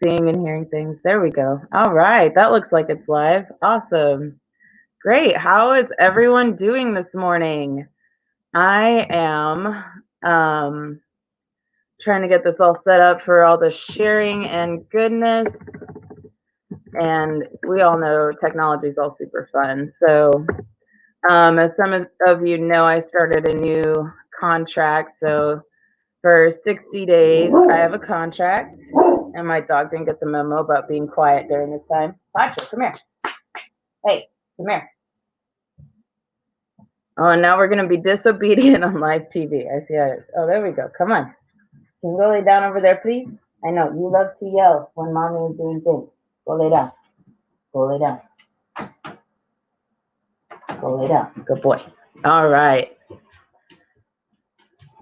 Seeing and hearing things. There we go. All right. That looks like it's live. Awesome. Great. How is everyone doing this morning? I am trying to get this all set up for all the sharing and goodness. And we all know technology is all super fun. So as some of you know, I started a new contract. So for 60 days, I have a contract. And my dog didn't get the memo about being quiet during this time. Pacho, come here. Hey, come here. Oh, and now we're going to be disobedient on live TV. I see how it is. Oh, there we go. Come on. Can you go lay down over there, please? I know you love to yell when mommy is doing things. Go lay down. Go lay down. Go lay down. Good boy. All right.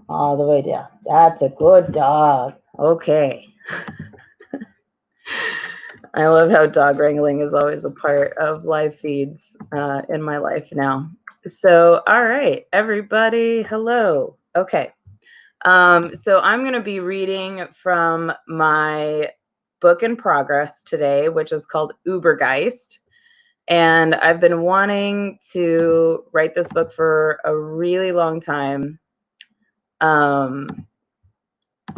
All the way down. That's a good dog. Okay. I love how dog wrangling is always a part of live feeds in my life now. So, all right, everybody, hello. Okay. So I'm going to be reading from my book in progress today, which is called Ubergeist. And I've been wanting to write this book for a really long time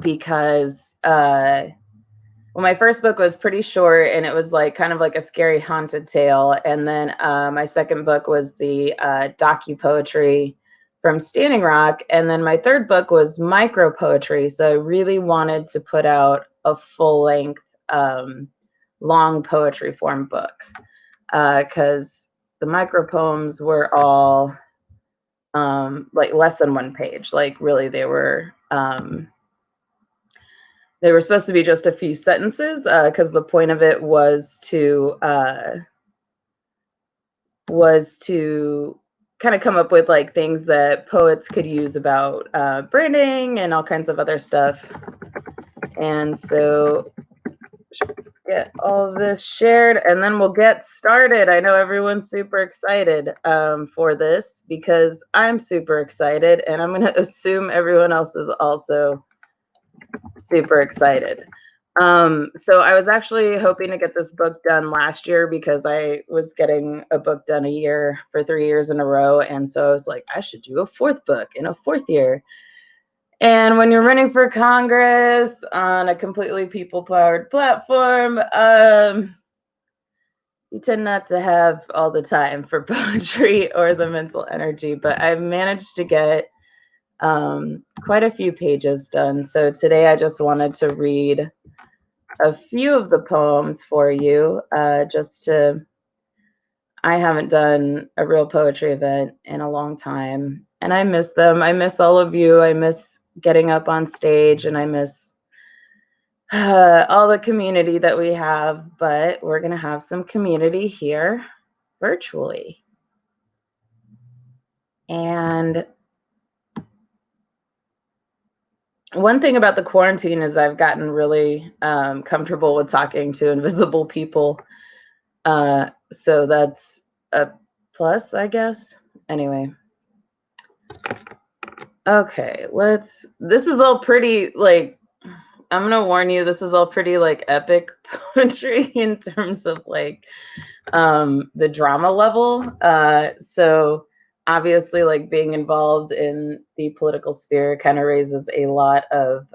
because well, my first book was pretty short and it was like kind of like a scary haunted tale. And then my second book was the docu-poetry from Standing Rock. And then my third book was micro poetry. So I really wanted to put out a full-length long poetry form book because the micro poems were all like less than one page. Like really they were supposed to be just a few sentences because the point of it was to kind of come up with like things that poets could use about branding and all kinds of other stuff. And so get all this shared and then we'll get started. I know everyone's super excited for this because I'm super excited and I'm going to assume everyone else is also super excited. So I was actually hoping to get this book done last year because I was getting a book done a year for 3 years in a row. And so I was like, I should do a fourth book in a fourth year. And when you're running for Congress on a completely people-powered platform, you tend not to have all the time for poetry or the mental energy, but I've managed to get quite a few pages done. So today I just wanted to read a few of the poems for you, I haven't done a real poetry event in a long time and I miss them. I miss all of you. I miss getting up on stage and I miss all the community that we have, but we're going to have some community here virtually. And one thing about the quarantine is I've gotten really comfortable with talking to invisible people. So that's a plus, I guess. Anyway. Okay, this is all pretty, like, I'm going to warn you, this is all pretty, like, epic poetry in terms of, like, the drama level. So obviously, like, being involved in the political sphere kind of raises a lot of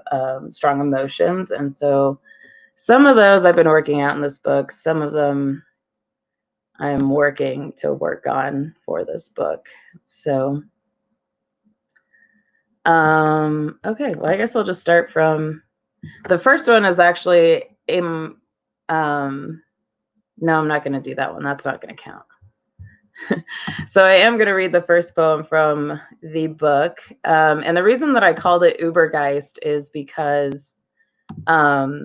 strong emotions. And so some of those I've been working out in this book. Some of them I'm working to work on for this book. So, okay, well, I guess I'll just start from, the first one is actually, no, I'm not going to do that one. That's not going to count. So I am going to read the first poem from the book. And the reason that I called it Ubergeist is because there's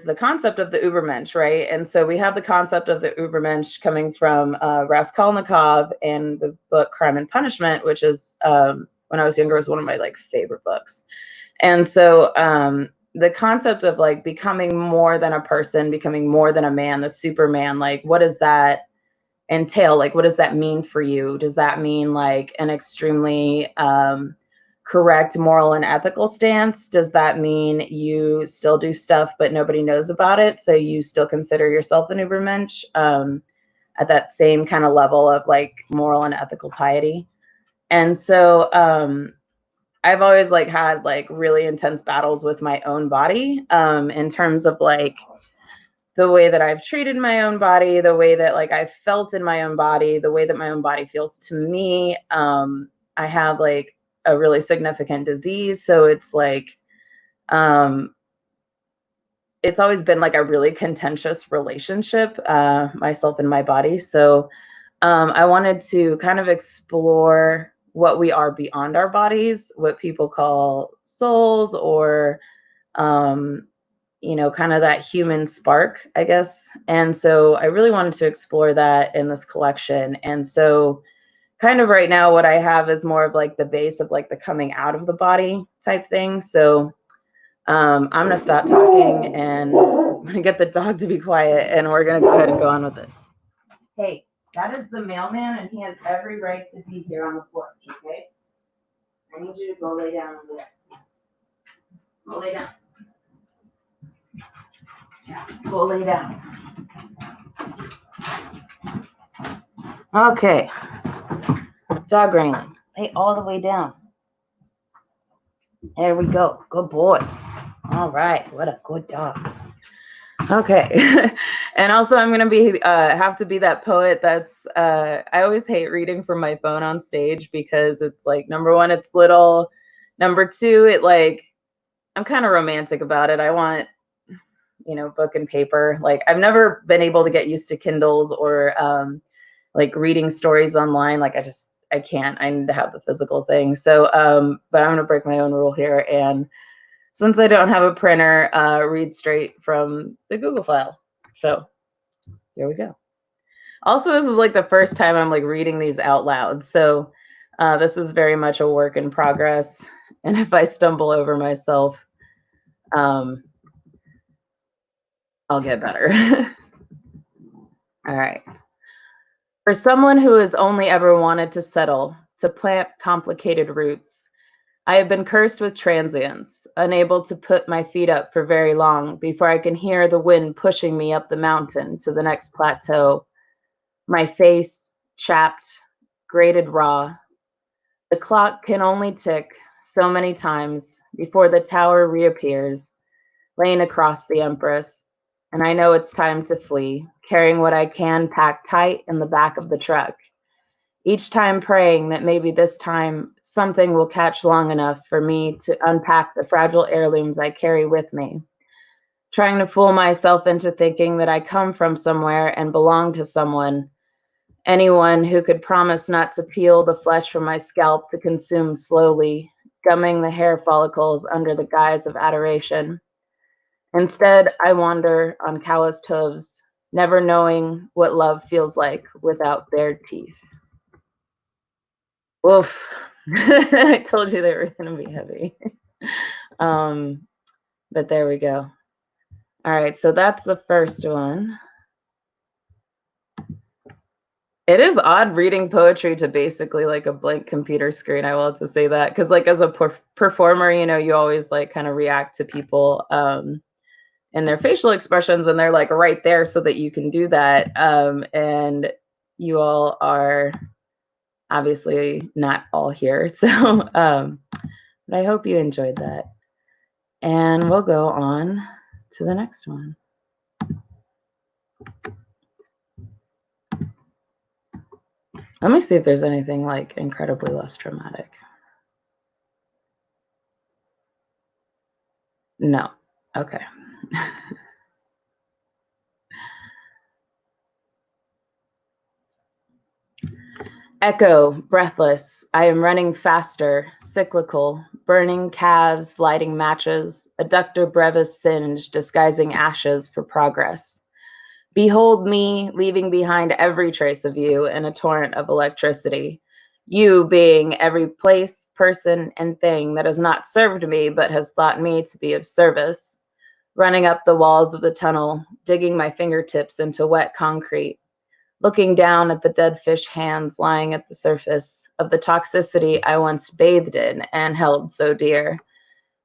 the concept of the Übermensch, right? And so we have the concept of the Übermensch coming from Raskolnikov and the book Crime and Punishment, which is, when I was younger, was one of my like favorite books. And so the concept of like becoming more than a person, becoming more than a man, the Superman, like what does that entail? Like what does that mean for you? Does that mean like an extremely correct moral and ethical stance? Does that mean you still do stuff but nobody knows about it, so you still consider yourself an Ubermensch at that same kind of level of like moral and ethical piety? And so I've always like had like really intense battles with my own body in terms of like the way that I've treated my own body, the way that like I've felt in my own body, the way that my own body feels to me. I have like a really significant disease, so it's like it's always been like a really contentious relationship, myself and my body. So I wanted to kind of explore what we are beyond our bodies, what people call souls, or you know, kind of that human spark, I guess. And so I really wanted to explore that in this collection. And so kind of right now what I have is more of like the base of like the coming out of the body type thing. So I'm gonna stop talking and I'm gonna get the dog to be quiet and we're gonna go ahead and go on with this. Hey, that is the mailman and he has every right to be here on the porch, okay? I need you to go lay down over there. Go lay down. Yeah, go lay down. Okay. Dog wrangling. Lay all the way down. There we go. Good boy. All right. What a good dog. Okay. And also I'm gonna be have to be that poet that's I always hate reading from my phone on stage because it's like, number one, it's little. Number two, it like I'm kind of romantic about it. I want, you know, book and paper. Like I've never been able to get used to Kindles or like reading stories online. Like I can't. I need to have the physical thing. So but I'm gonna break my own rule here, and since I don't have a printer, read straight from the Google file. So here we go. Also, this is like the first time I'm like reading these out loud. So this is very much a work in progress. And if I stumble over myself, I'll get better. All right. For someone who has only ever wanted to settle, to plant complicated roots, I have been cursed with transience, unable to put my feet up for very long before I can hear the wind pushing me up the mountain to the next plateau. My face, chapped, grated raw. The clock can only tick so many times before the tower reappears, laying across the Empress, and I know it's time to flee, carrying what I can packed tight in the back of the truck. Each time praying that maybe this time something will catch long enough for me to unpack the fragile heirlooms I carry with me. Trying to fool myself into thinking that I come from somewhere and belong to someone, anyone who could promise not to peel the flesh from my scalp to consume slowly, gumming the hair follicles under the guise of adoration. Instead, I wander on calloused hooves, never knowing what love feels like without bared teeth. Oof. I told you they were going to be heavy. But there we go. All right, so that's the first one. It is odd reading poetry to basically like a blank computer screen. I will have to say that, because like as a performer, you know, you always like kind of react to people and their facial expressions, and they're like right there so that you can do that. And you all are obviously not all here. So, but I hope you enjoyed that. And we'll go on to the next one. Let me see if there's anything like incredibly less dramatic. No. Okay. Echo, breathless, I am running faster, cyclical, burning calves, lighting matches, adductor brevis singe, disguising ashes for progress. Behold me, leaving behind every trace of you in a torrent of electricity. You being every place, person, and thing that has not served me, but has thought me to be of service. Running up the walls of the tunnel, digging my fingertips into wet concrete. looking down at the dead fish hands lying at the surface of the toxicity I once bathed in and held so dear,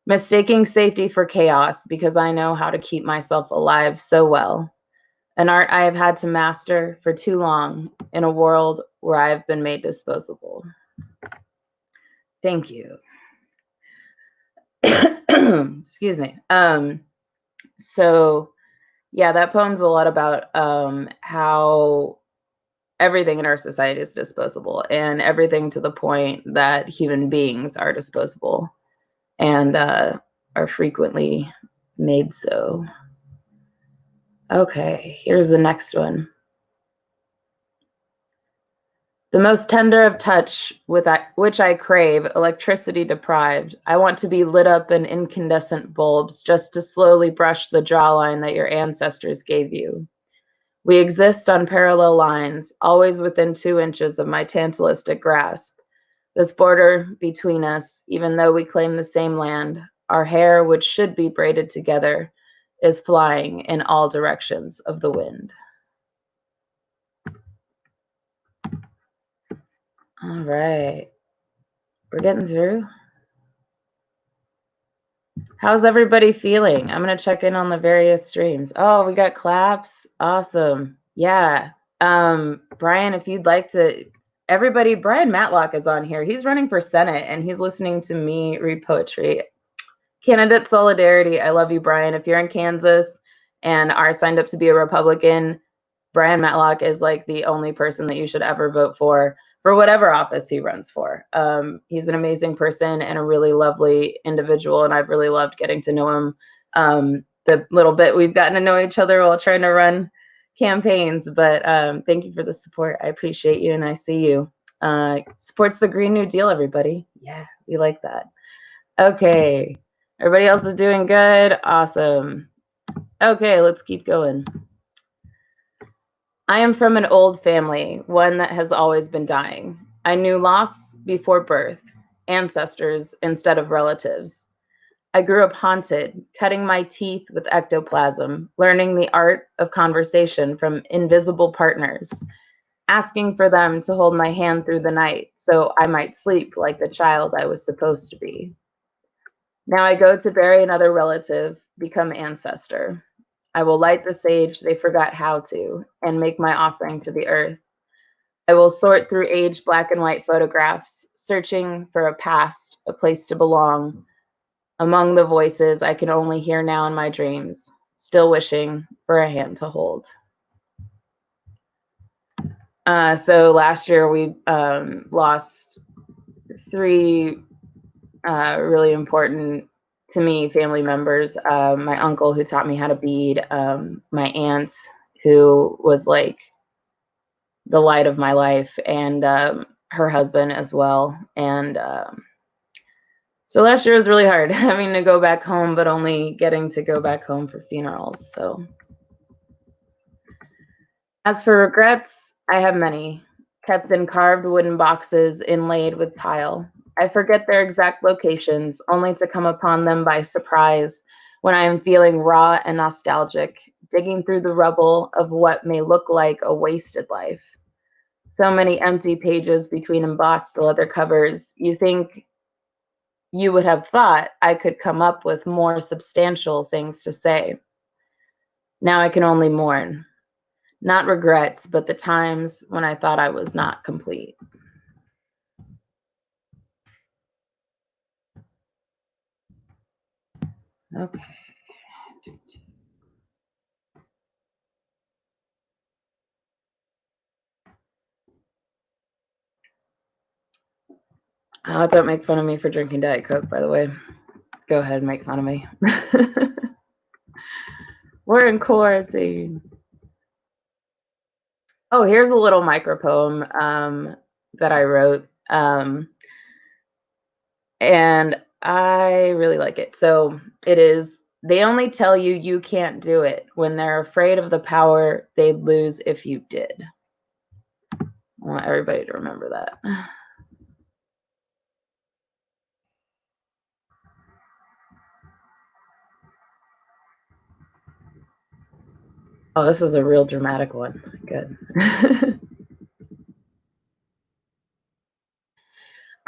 mistaking safety for chaos because I know how to keep myself alive so well, an art I have had to master for too long in a world where I have been made disposable. Thank you. Excuse me. So yeah, that poem's a lot about how everything in our society is disposable, and everything to the point that human beings are disposable and are frequently made so. Okay, here's the next one. The most tender of touch with which I crave, electricity deprived. I want to be lit up in incandescent bulbs just to slowly brush the jawline that your ancestors gave you. We exist on parallel lines, always within 2 inches of my tantalistic grasp. This border between us, even though we claim the same land, our hair, which should be braided together, is flying in all directions of the wind. All right. We're getting through. How's everybody feeling? I'm going to check in on the various streams. Oh, we got claps. Awesome. Yeah. Brian, if you'd like to, everybody, Brian Matlock is on here. He's running for Senate and he's listening to me read poetry. Candidate solidarity. I love you, Brian. If you're in Kansas and are signed up to be a Republican, Brian Matlock is like the only person that you should ever vote for whatever office he runs for. He's an amazing person and a really lovely individual, and I've really loved getting to know him. The little bit we've gotten to know each other while trying to run campaigns, but thank you for the support. I appreciate you, and I see you. Supports the Green New Deal, everybody. Yeah, we like that. Okay, everybody else is doing good. Awesome. Okay, let's keep going. I am from an old family, one that has always been dying. I knew loss before birth, ancestors instead of relatives. I grew up haunted, cutting my teeth with ectoplasm, learning the art of conversation from invisible partners, asking for them to hold my hand through the night so I might sleep like the child I was supposed to be. Now I go to bury another relative, become ancestor. I will light the sage they forgot how to, and make my offering to the earth. I will sort through aged black and white photographs, searching for a past, a place to belong, among the voices I can only hear now in my dreams, still wishing for a hand to hold. So last year we lost 3 really important to me family members. My uncle who taught me how to bead, my aunt who was like the light of my life, and her husband as well. And so last year was really hard having to go back home, but only getting to go back home for funerals. So as for regrets, I have many, kept in carved wooden boxes inlaid with tile. I forget their exact locations, only to come upon them by surprise when I am feeling raw and nostalgic, digging through the rubble of what may look like a wasted life. So many empty pages between embossed leather covers. You would have thought I could come up with more substantial things to say. Now I can only mourn. Not regrets, but the times when I thought I was not complete. Okay. Oh, don't make fun of me for drinking Diet Coke, by the way. Go ahead and make fun of me. We're in quarantine. Oh, here's a little micropoem that I wrote. And I really like it. So it is, they only tell you you can't do it when they're afraid of the power they'd lose if you did. I want everybody to remember that. Oh, this is a real dramatic one. Good.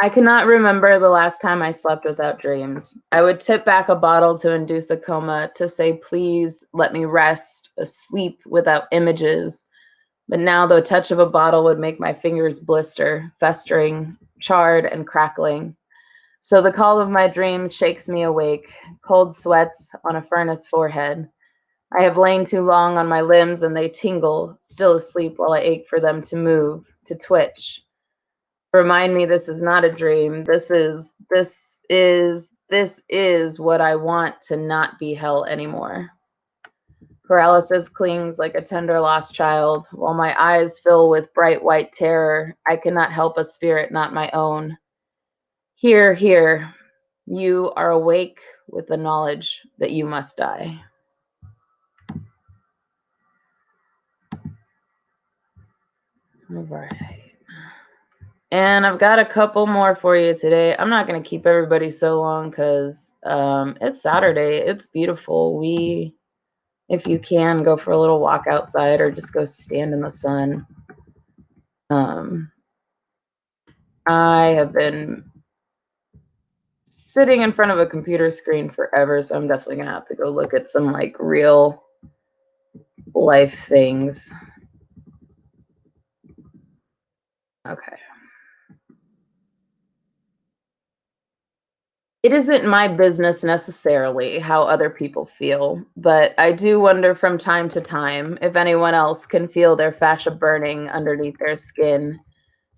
I cannot remember the last time I slept without dreams. I would tip back a bottle to induce a coma, to say, please let me rest, asleep without images. But now the touch of a bottle would make my fingers blister, festering, charred, and crackling. So the call of my dream shakes me awake, cold sweats on a furnace forehead. I have lain too long on my limbs and they tingle, still asleep while I ache for them to move, to twitch. Remind me this is not a dream. This is what I want to not be hell anymore. Paralysis clings like a tender lost child, while my eyes fill with bright white terror. I cannot help a spirit not my own. Here, here, you are awake with the knowledge that you must die. All right. And I've got a couple more for you today. I'm not going to keep everybody so long because it's Saturday. It's beautiful. If you can, go for a little walk outside or just go stand in the sun. I have been sitting in front of a computer screen forever, so I'm definitely going to have to go look at some like real life things. Okay. It isn't my business necessarily how other people feel, but I do wonder from time to time if anyone else can feel their fascia burning underneath their skin,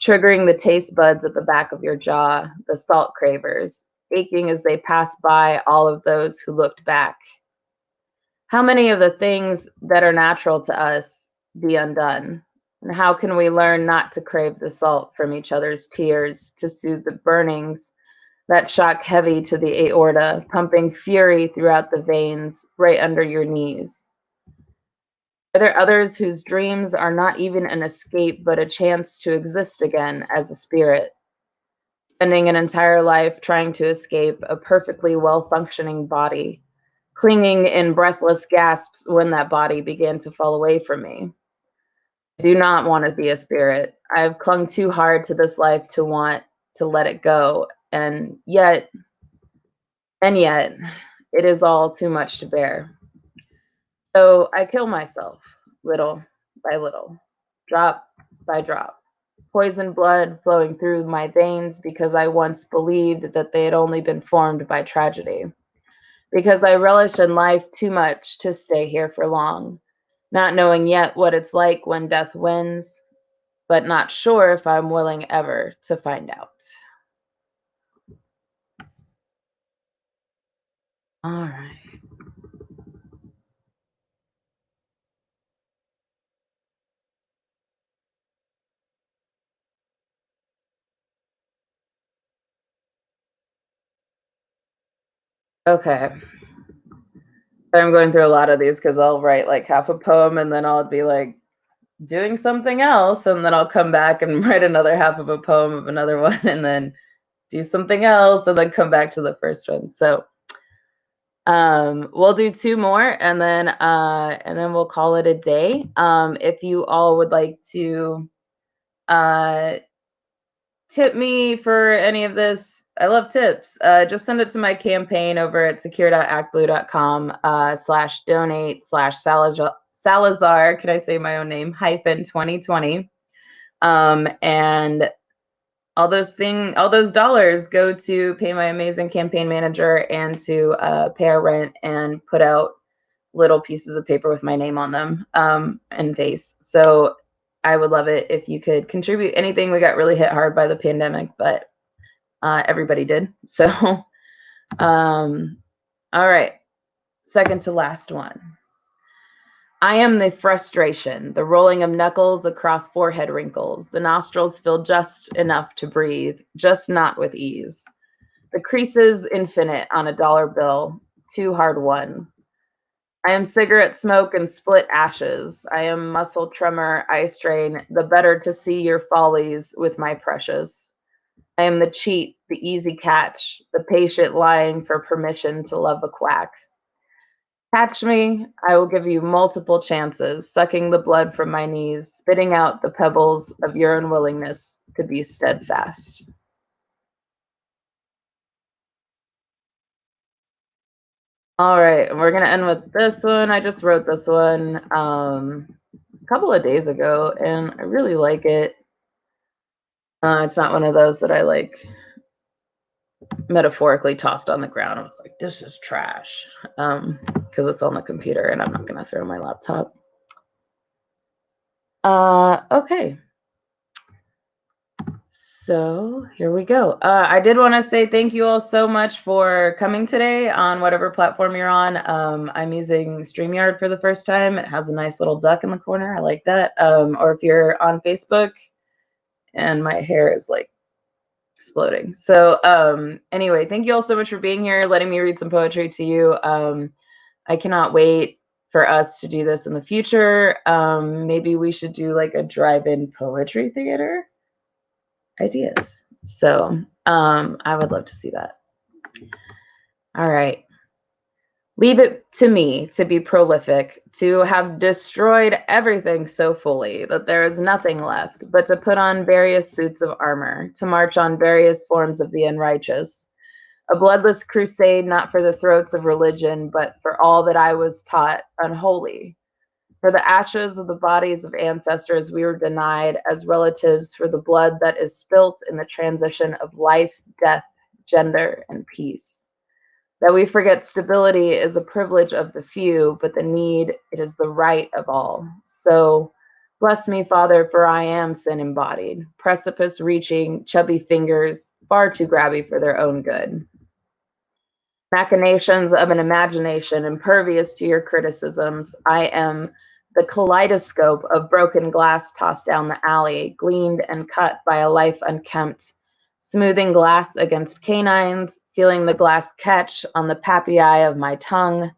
triggering the taste buds at the back of your jaw, the salt cravers, aching as they pass by all of those who looked back. How many of the things that are natural to us be undone? And how can we learn not to crave the salt from each other's tears to soothe the burnings that shock heavy to the aorta, pumping fury throughout the veins right under your knees? Are there others whose dreams are not even an escape, but a chance to exist again as a spirit, spending an entire life trying to escape a perfectly well-functioning body, clinging in breathless gasps when that body began to fall away from me? I do not want to be a spirit. I have clung too hard to this life to want to let it go, and yet, it is all too much to bear. So I kill myself, little by little, drop by drop, poison blood flowing through my veins because I once believed that they had only been formed by tragedy, because I relish in life too much to stay here for long, not knowing yet what it's like when death wins, but not sure if I'm willing ever to find out. All right. Okay. I'm going through a lot of these because I'll write like half a poem and then I'll be like doing something else. And then I'll come back and write another half of a poem of another one and then do something else and then come back to the first one. So we'll do two more and then we'll call it a day. If you all would like to uh tip me for any of this, I love tips. Just send it to my campaign over at secure.actblue.com /donate/Salazar. Can I say my own name? -2020. And all those dollars go to pay my amazing campaign manager and to pay our rent and put out little pieces of paper with my name on them and face. So I would love it if you could contribute anything. We got really hit hard by the pandemic, but everybody did. So, all right. Second to last one. I am the frustration, the rolling of knuckles across forehead wrinkles. The nostrils fill just enough to breathe, just not with ease. The creases infinite on a dollar bill, too hard won. I am cigarette smoke and split ashes. I am muscle tremor, eye strain, the better to see your follies with my precious. I am the cheat, the easy catch, the patient lying for permission to love a quack. Catch me, I will give you multiple chances, sucking the blood from my knees, spitting out the pebbles of your unwillingness to be steadfast. All right, we're gonna end with this one. I just wrote this one a couple of days ago, and I really like it. It's not one of those that I like metaphorically tossed on the ground. I was like, this is trash, because it's on the computer, and I'm not gonna throw my laptop. Okay. So here we go. I did want to say thank you all so much for coming today on whatever platform you're on. I'm using StreamYard for the first time. It has a nice little duck in the corner. I like that. Or if you're on Facebook, and my hair is like exploding. So anyway, thank you all so much for being here, letting me read some poetry to you. I cannot wait for us to do this in the future. Maybe we should do like a drive-in poetry theater. Ideas. So I would love to see that. All right. Leave it to me to be prolific, to have destroyed everything so fully that there is nothing left but to put on various suits of armor, to march on various forms of the unrighteous. A bloodless crusade, not for the throats of religion, but for all that I was taught unholy. For the ashes of the bodies of ancestors we were denied as relatives, for the blood that is spilt in the transition of life, death, gender, and peace. That we forget stability is a privilege of the few, but the need, it is the right of all. So bless me, Father, for I am sin embodied, precipice reaching, chubby fingers, far too grabby for their own good. Machinations of an imagination impervious to your criticisms. I am the kaleidoscope of broken glass tossed down the alley, gleaned and cut by a life unkempt, smoothing glass against canines, feeling the glass catch on the papillae of my tongue,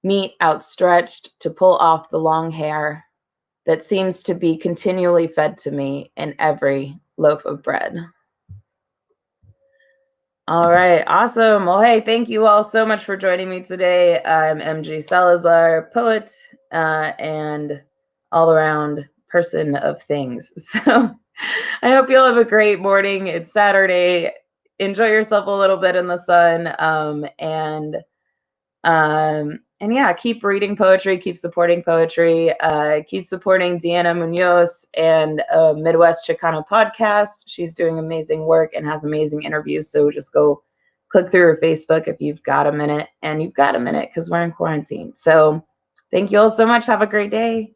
meat outstretched to pull off the long hair that seems to be continually fed to me in every loaf of bread. All right, awesome. Well, hey, thank you all so much for joining me today. I'm MG Salazar, poet and all around person of things. So I hope you'll have a great morning. It's Saturday. Enjoy yourself a little bit in the sun. And yeah, keep reading poetry, keep supporting poetry, keep supporting Deanna Munoz and Midwest Chicano podcast. She's doing amazing work and has amazing interviews. So just go click through her Facebook if you've got a minute, and you've got a minute because we're in quarantine. So thank you all so much. Have a great day.